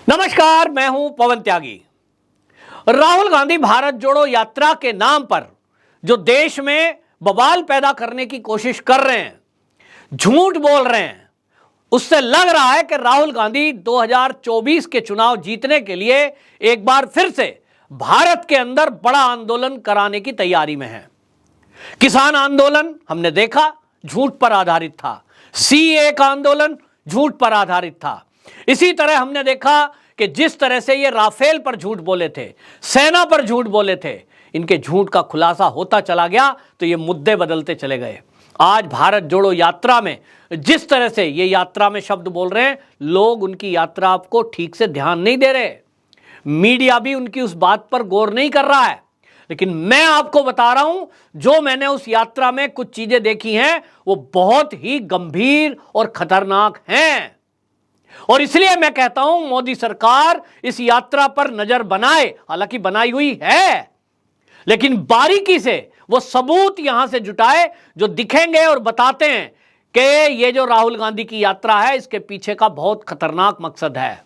नमस्कार, मैं हूं पवन त्यागी। राहुल गांधी भारत जोड़ो यात्रा के नाम पर जो देश में बवाल पैदा करने की कोशिश कर रहे हैं, झूठ बोल रहे हैं, उससे लग रहा है कि राहुल गांधी 2024 के चुनाव जीतने के लिए एक बार फिर से भारत के अंदर बड़ा आंदोलन कराने की तैयारी में है। किसान आंदोलन हमने देखा झूठ पर आधारित था, सीए का आंदोलन झूठ पर आधारित था। इसी तरह हमने देखा कि जिस तरह से ये राफेल पर झूठ बोले थे, सेना पर झूठ बोले थे, इनके झूठ का खुलासा होता चला गया तो ये मुद्दे बदलते चले गए। आज भारत जोड़ो यात्रा में जिस तरह से ये यात्रा में शब्द बोल रहे हैं, लोग उनकी यात्रा को ठीक से ध्यान नहीं दे रहे, मीडिया भी उनकी उस बात पर गौर नहीं कर रहा है। लेकिन मैं आपको बता रहा हूं, जो मैंने उस यात्रा में कुछ चीजें देखी हैं वो बहुत ही गंभीर और खतरनाक हैं। और इसलिए मैं कहता हूं मोदी सरकार इस यात्रा पर नजर बनाए, हालांकि बनाई हुई है, लेकिन बारीकी से वो सबूत यहां से जुटाए जो दिखेंगे और बताते हैं कि ये जो राहुल गांधी की यात्रा है इसके पीछे का बहुत खतरनाक मकसद है।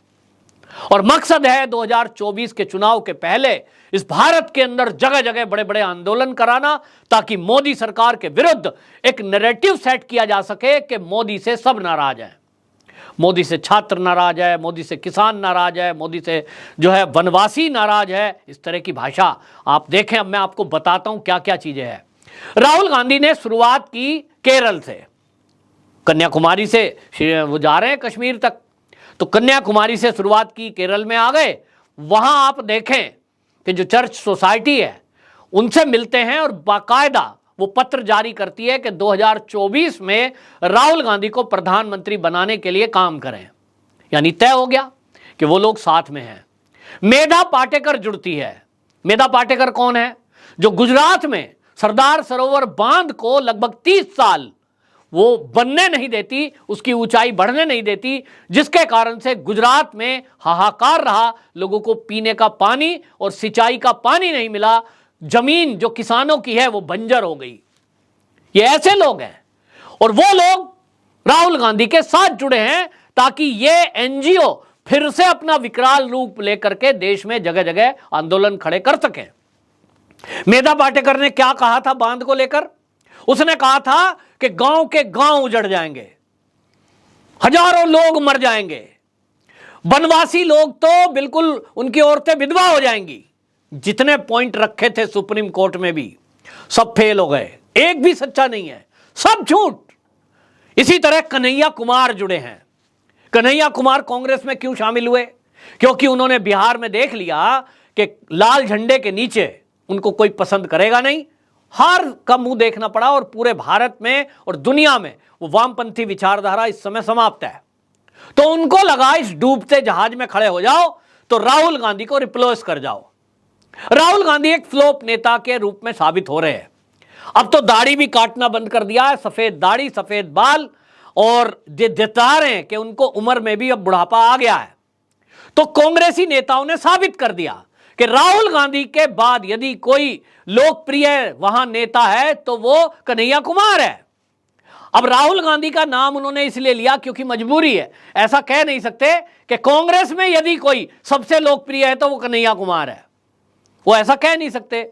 और मकसद है 2024 के चुनाव के पहले इस भारत के अंदर जगह जगह बड़े बड़े आंदोलन कराना, ताकि मोदी सरकार के विरुद्ध एक नैरेटिव सेट किया जा सके कि मोदी से सब नाराज हैं, मोदी से छात्र नाराज है, मोदी से किसान नाराज है, मोदी से जो है वनवासी नाराज है। इस तरह की भाषा आप देखें। अब मैं आपको बताता हूं क्या क्या चीजें हैं। राहुल गांधी ने शुरुआत की केरल से, कन्याकुमारी से वो जा रहे हैं कश्मीर तक, तो कन्याकुमारी से शुरुआत की, केरल में आ गए। वहां आप देखें कि जो चर्च सोसाइटी है उनसे मिलते हैं और बाकायदा वो पत्र जारी करती है कि 2024 में राहुल गांधी को प्रधानमंत्री बनाने के लिए काम करें। यानी तय हो गया कि वो लोग साथ में हैं। मेधा पाटेकर जुड़ती है। मेधा पाटेकर कौन है? जो गुजरात में सरदार सरोवर बांध को लगभग 30 साल वो बनने नहीं देती, उसकी ऊंचाई बढ़ने नहीं देती, जिसके कारण से गुजरात में हाहाकार रहा, लोगों को पीने का पानी और सिंचाई का पानी नहीं मिला, जमीन जो किसानों की है वो बंजर हो गई। ये ऐसे लोग हैं और वो लोग राहुल गांधी के साथ जुड़े हैं ताकि ये एनजीओ फिर से अपना विकराल रूप लेकर के देश में जगह जगह आंदोलन खड़े कर सकें। मेधा पाटेकर ने क्या कहा था बांध को लेकर? उसने कहा था कि गांव के गांव उजड़ जाएंगे, हजारों लोग मर जाएंगे, वनवासी लोग तो बिल्कुल उनकी औरतें विधवा हो जाएंगी। जितने पॉइंट रखे थे सुप्रीम कोर्ट में भी सब फेल हो गए, एक भी सच्चा नहीं है, सब झूठ। इसी तरह कन्हैया कुमार जुड़े हैं। कन्हैया कुमार कांग्रेस में क्यों शामिल हुए? क्योंकि उन्होंने बिहार में देख लिया कि लाल झंडे के नीचे उनको कोई पसंद करेगा नहीं, हार का मुंह देखना पड़ा और पूरे भारत में और दुनिया में वो वामपंथी विचारधारा इस समय समाप्त है। तो उनको लगा इस डूबते जहाज में खड़े हो जाओ तो राहुल गांधी को रिप्लेस कर जाओ। राहुल गांधी एक फ्लॉप नेता के रूप में साबित हो रहे हैं। अब तो दाढ़ी भी काटना बंद कर दिया है, सफेद दाढ़ी सफेद बाल, और जता रहे हैं कि उनको उम्र में भी अब बुढ़ापा आ गया है। तो कांग्रेसी नेताओं ने साबित कर दिया कि राहुल गांधी के बाद यदि कोई लोकप्रिय वहां नेता है तो वो कन्हैया कुमार है। अब राहुल गांधी का नाम उन्होंने इसलिए लिया क्योंकि मजबूरी है। ऐसा कह नहीं सकते कि कांग्रेस में यदि कोई सबसे लोकप्रिय है तो वो कन्हैया कुमार है, वो ऐसा कह नहीं सकते।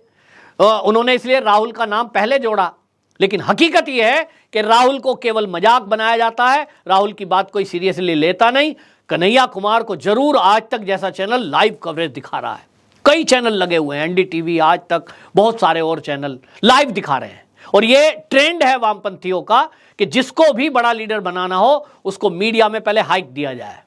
उन्होंने इसलिए राहुल का नाम पहले जोड़ा। लेकिन हकीकत यह है कि राहुल को केवल मजाक बनाया जाता है, राहुल की बात कोई सीरियसली लेता नहीं। कन्हैया कुमार को जरूर आज तक जैसा चैनल लाइव कवरेज दिखा रहा है, कई चैनल लगे हुए हैं, एनडीटीवी, आज तक, बहुत सारे और चैनल लाइव दिखा रहे हैं। और ये ट्रेंड है वामपंथियों का कि जिसको भी बड़ा लीडर बनाना हो उसको मीडिया में पहले हाइक दिया जाए।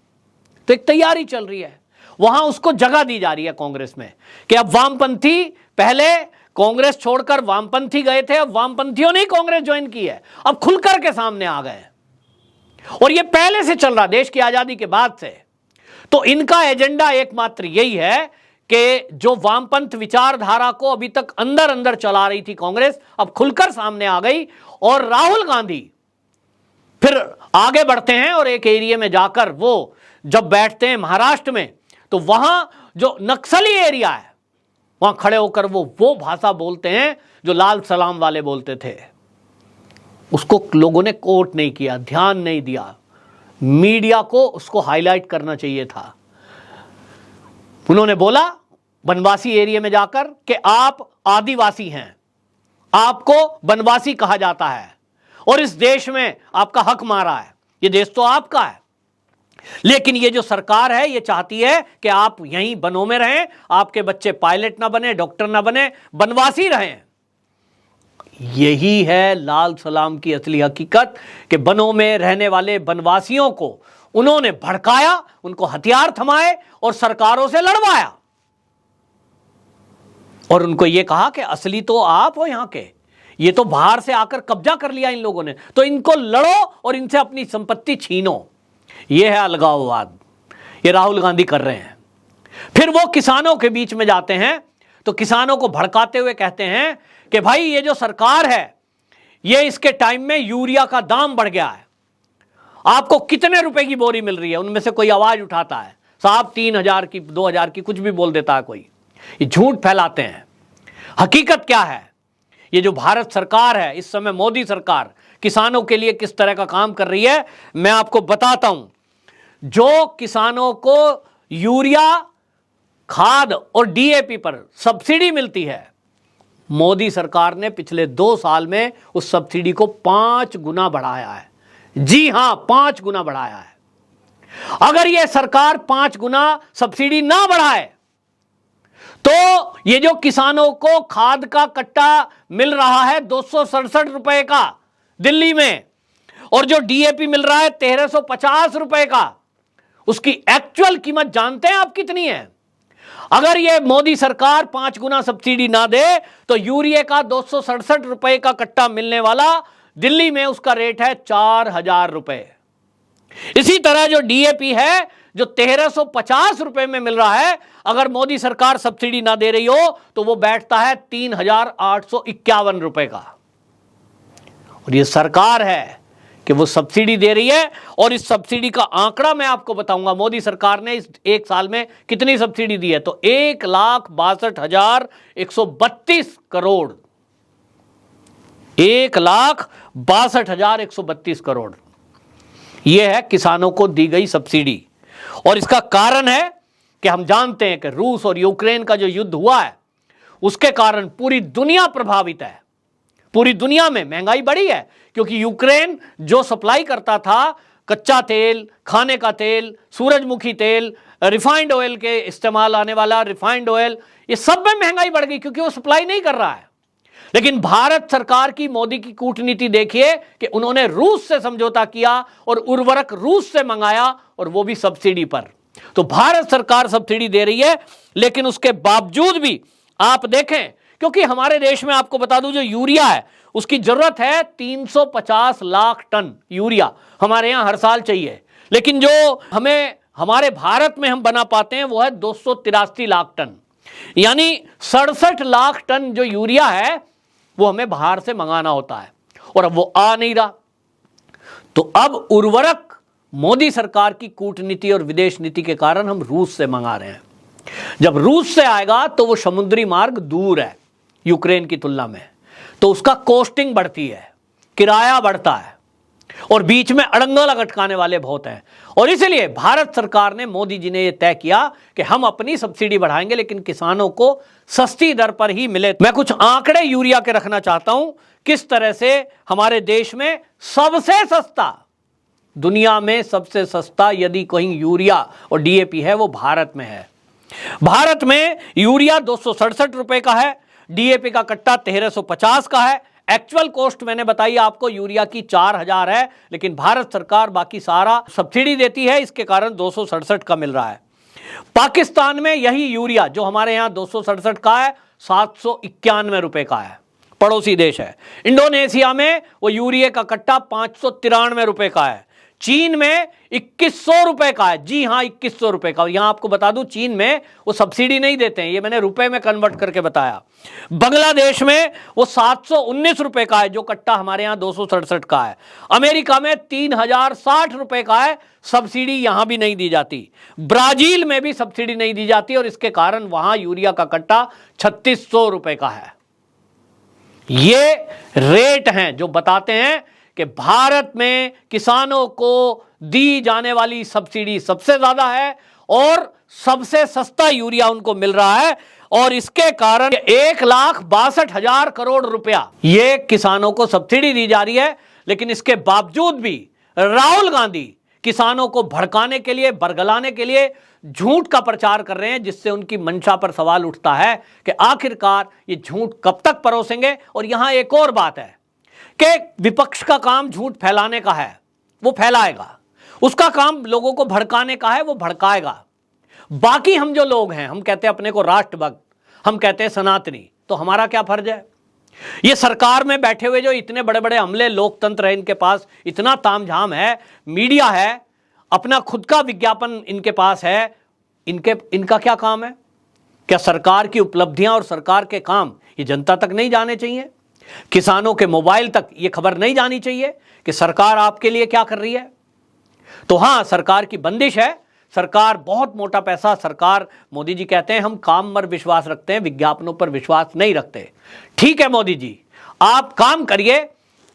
तो एक तैयारी चल रही है, वहां उसको जगह दी जा रही है कांग्रेस में कि अब वामपंथी, पहले कांग्रेस छोड़कर वामपंथी गए थे, अब वामपंथियों ने कांग्रेस ज्वाइन की है, अब खुलकर के सामने आ गए। और ये पहले से चल रहा, देश की आजादी के बाद से। तो इनका एजेंडा एकमात्र यही है कि जो वामपंथ विचारधारा को अभी तक अंदर अंदर चला रही थी कांग्रेस, अब खुलकर सामने आ गई। और राहुल गांधी फिर आगे बढ़ते हैं और एक एरिया में जाकर वो जब बैठते हैं महाराष्ट्र में, तो वहां जो नक्सली एरिया है वहां खड़े होकर वो भाषा बोलते हैं जो लाल सलाम वाले बोलते थे। उसको लोगों ने कोट नहीं किया, ध्यान नहीं दिया। मीडिया को उसको हाईलाइट करना चाहिए था। उन्होंने बोला बनवासी एरिया में जाकर कि आप आदिवासी हैं, आपको बनवासी कहा जाता है और इस देश में आपका हक मारा है, ये देश तो आपका है, लेकिन ये जो सरकार है ये चाहती है कि आप यहीं वनों में रहें, आपके बच्चे पायलट ना बने, डॉक्टर ना बने, बनवासी रहें। यही है लाल सलाम की असली हकीकत कि वनों में रहने वाले बनवासियों को उन्होंने भड़काया, उनको हथियार थमाए और सरकारों से लड़वाया और उनको यह कहा कि असली तो आप हो यहां के, ये तो बाहर से आकर कब्जा कर लिया इन लोगों ने, तो इनको लड़ो और इनसे अपनी संपत्ति छीनो। यह है अलगाववाद, ये राहुल गांधी कर रहे हैं। फिर वो किसानों के बीच में जाते हैं तो किसानों को भड़काते हुए कहते हैं कि भाई ये जो सरकार है ये इसके टाइम में यूरिया का दाम बढ़ गया है, आपको कितने रुपए की बोरी मिल रही है। उनमें से कोई आवाज उठाता है, साहब 3000 की, 2000 की, कुछ भी बोल देता है कोई। ये झूठ फैलाते हैं। हकीकत क्या है, ये जो भारत सरकार है इस समय, मोदी सरकार किसानों के लिए किस तरह का काम कर रही है मैं आपको बताता हूं। जो किसानों को यूरिया, खाद और डीएपी पर सब्सिडी मिलती है, मोदी सरकार ने पिछले 2 साल में उस सब्सिडी को 5 गुना बढ़ाया है। जी हां, 5 गुना बढ़ाया है। अगर यह सरकार 5 गुना सब्सिडी ना बढ़ाए तो ये जो किसानों को खाद का कट्टा मिल रहा है 267 रुपए का दिल्ली में, और जो डीएपी मिल रहा है 1350 रुपए का, उसकी एक्चुअल कीमत जानते हैं आप कितनी है? अगर ये मोदी सरकार 5 गुना सब्सिडी ना दे तो यूरिया का 267 रुपए का कट्टा मिलने वाला दिल्ली में उसका रेट है 4000 रुपए। इसी तरह जो डीएपी है जो 1350 रुपए में मिल रहा है, अगर मोदी सरकार सब्सिडी ना दे रही हो तो वो बैठता है 3851 रुपए का। और ये सरकार है कि वो सब्सिडी दे रही है, और इस सब्सिडी का आंकड़ा मैं आपको बताऊंगा। मोदी सरकार ने इस 1 साल में कितनी सब्सिडी दी है, तो 1,62,132 करोड़, 1,62,132 करोड़ यह है किसानों को दी गई सब्सिडी। और इसका कारण है कि हम जानते हैं कि रूस और यूक्रेन का जो युद्ध हुआ है उसके कारण पूरी दुनिया प्रभावित है। पूरी दुनिया में महंगाई बढ़ी है, क्योंकि यूक्रेन जो सप्लाई करता था कच्चा तेल, खाने का तेल, सूरजमुखी तेल, रिफाइंड ऑयल के इस्तेमाल आने वाला रिफाइंड ऑयल, ये सब में महंगाई बढ़ गई क्योंकि वो सप्लाई नहीं कर रहा है। लेकिन भारत सरकार की, मोदी की कूटनीति देखिए कि उन्होंने रूस से समझौता किया और उर्वरक रूस से मंगाया, और वो भी सब्सिडी पर। तो भारत सरकार सब्सिडी दे रही है, लेकिन उसके बावजूद भी आप देखें, क्योंकि हमारे देश में आपको बता दूं जो यूरिया है उसकी जरूरत है 350 लाख टन यूरिया हमारे यहां हर साल चाहिए, लेकिन जो हमें हमारे भारत में हम बना पाते हैं वो है 283 लाख टन, यानी 67 लाख टन जो यूरिया है वो हमें बाहर से मंगाना होता है, और अब वो आ नहीं रहा। तो अब उर्वरक मोदी सरकार की कूटनीति और विदेश नीति के कारण हम रूस से मंगा रहे हैं। जब रूस से आएगा तो वो समुद्री मार्ग दूर है यूक्रेन की तुलना में, तो उसका कॉस्टिंग बढ़ती है, किराया बढ़ता है, और बीच में अड़ंगा लटकाने वाले बहुत हैं। और इसलिए भारत सरकार ने, मोदी जी ने यह तय किया कि हम अपनी सब्सिडी बढ़ाएंगे लेकिन किसानों को सस्ती दर पर ही मिले। मैं कुछ आंकड़े यूरिया के रखना चाहता हूं, किस तरह से हमारे देश में सबसे सस्ता, दुनिया में सबसे सस्ता यदि कहीं यूरिया और डीएपी है वो भारत में है। भारत में यूरिया 267 रुपए का है, डीएपी का कट्टा 1350 का है। एक्चुअल कॉस्ट मैंने बताई आपको यूरिया की 4000 है, लेकिन भारत सरकार बाकी सारा सब्सिडी देती है, इसके कारण 267 का मिल रहा है। पाकिस्तान में यही यूरिया जो हमारे यहां 267 का है 791 रुपए का है, पड़ोसी देश है। इंडोनेशिया में वो यूरिया का कट्टा 593 रुपए का है। चीन में 2100 रुपए का है, जी हां 2100 रुपए का। और यहां आपको बता दूं चीन में वो सब्सिडी नहीं देते हैं, ये मैंने रुपए में कन्वर्ट करके बताया। बांग्लादेश में वो 719 रुपए का है जो कट्टा हमारे यहां 267 का है। अमेरिका में 3060 रुपए का है, सब्सिडी यहां भी नहीं दी जाती। ब्राजील में भी सब्सिडी नहीं दी जाती, और इसके कारण वहां यूरिया का कट्टा 3600 रुपए का है। ये रेट हैं जो बताते हैं कि भारत में किसानों को दी जाने वाली सब्सिडी सबसे ज्यादा है, और सबसे सस्ता यूरिया उनको मिल रहा है। और इसके कारण 1,62,000 करोड़ रुपया ये किसानों को सब्सिडी दी जा रही है। लेकिन इसके बावजूद भी राहुल गांधी किसानों को भड़काने के लिए, बरगलाने के लिए झूठ का प्रचार कर रहे हैं, जिससे उनकी मंशा पर सवाल उठता है कि आखिरकार ये झूठ कब तक परोसेंगे। और यहां एक और बात है कि विपक्ष का काम झूठ फैलाने का है, वो फैलाएगा। उसका काम लोगों को भड़काने का है, वो भड़काएगा। बाकी हम जो लोग हैं, हम कहते हैं अपने को राष्ट्रभक्त, हम कहते हैं सनातनी, तो हमारा क्या फर्ज है? ये सरकार में बैठे हुए जो इतने बड़े बड़े अमले, लोकतंत्र है, इनके पास इतना तामझाम है, मीडिया है, अपना खुद का विज्ञापन इनके पास है, इनका क्या काम है? क्या सरकार की उपलब्धियां और सरकार के काम ये जनता तक नहीं जाने चाहिए? किसानों के मोबाइल तक ये खबर नहीं जानी चाहिए कि सरकार आपके लिए क्या कर रही है? तो हां, सरकार की बंदिश है, सरकार बहुत मोटा पैसा, सरकार, मोदी जी कहते हैं हम काम पर विश्वास रखते हैं, विज्ञापनों पर विश्वास नहीं रखते। ठीक है मोदी जी, आप काम करिए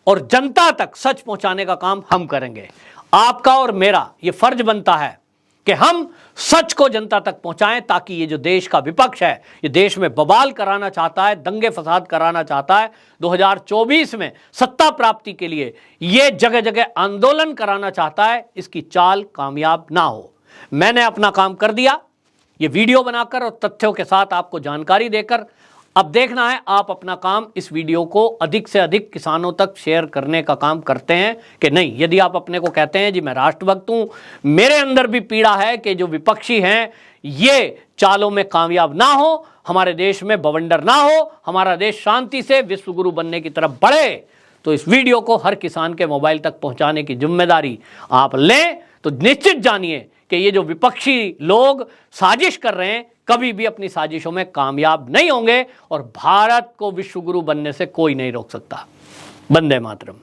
और जनता तक सच पहुंचाने का काम हम करेंगे। आपका और मेरा ये फर्ज बनता है कि हम सच को जनता तक पहुंचाएं, ताकि ये जो देश का विपक्ष है, ये देश में बवाल कराना चाहता है, दंगे फसाद कराना चाहता है, 2024 में सत्ता प्राप्ति के लिए ये जगह जगह आंदोलन कराना चाहता है, इसकी चाल कामयाब ना हो। मैंने अपना काम कर दिया, ये वीडियो बनाकर और तथ्यों के साथ आपको जानकारी देकर। अब देखना है आप अपना काम, इस वीडियो को अधिक से अधिक किसानों तक शेयर करने का काम करते हैं कि नहीं। यदि आप अपने को कहते हैं जी मैं राष्ट्रभक्त हूं, मेरे अंदर भी पीड़ा है कि जो विपक्षी हैं ये चालों में कामयाब ना हो, हमारे देश में बवंडर ना हो, हमारा देश शांति से विश्वगुरु बनने की तरफ बढ़े, तो इस वीडियो को हर किसान के मोबाइल तक पहुंचाने की जिम्मेदारी आप लें। तो निश्चित जानिए कि ये जो विपक्षी लोग साजिश कर रहे हैं, कभी भी अपनी साजिशों में कामयाब नहीं होंगे और भारत को विश्वगुरु बनने से कोई नहीं रोक सकता। वंदे मातरम।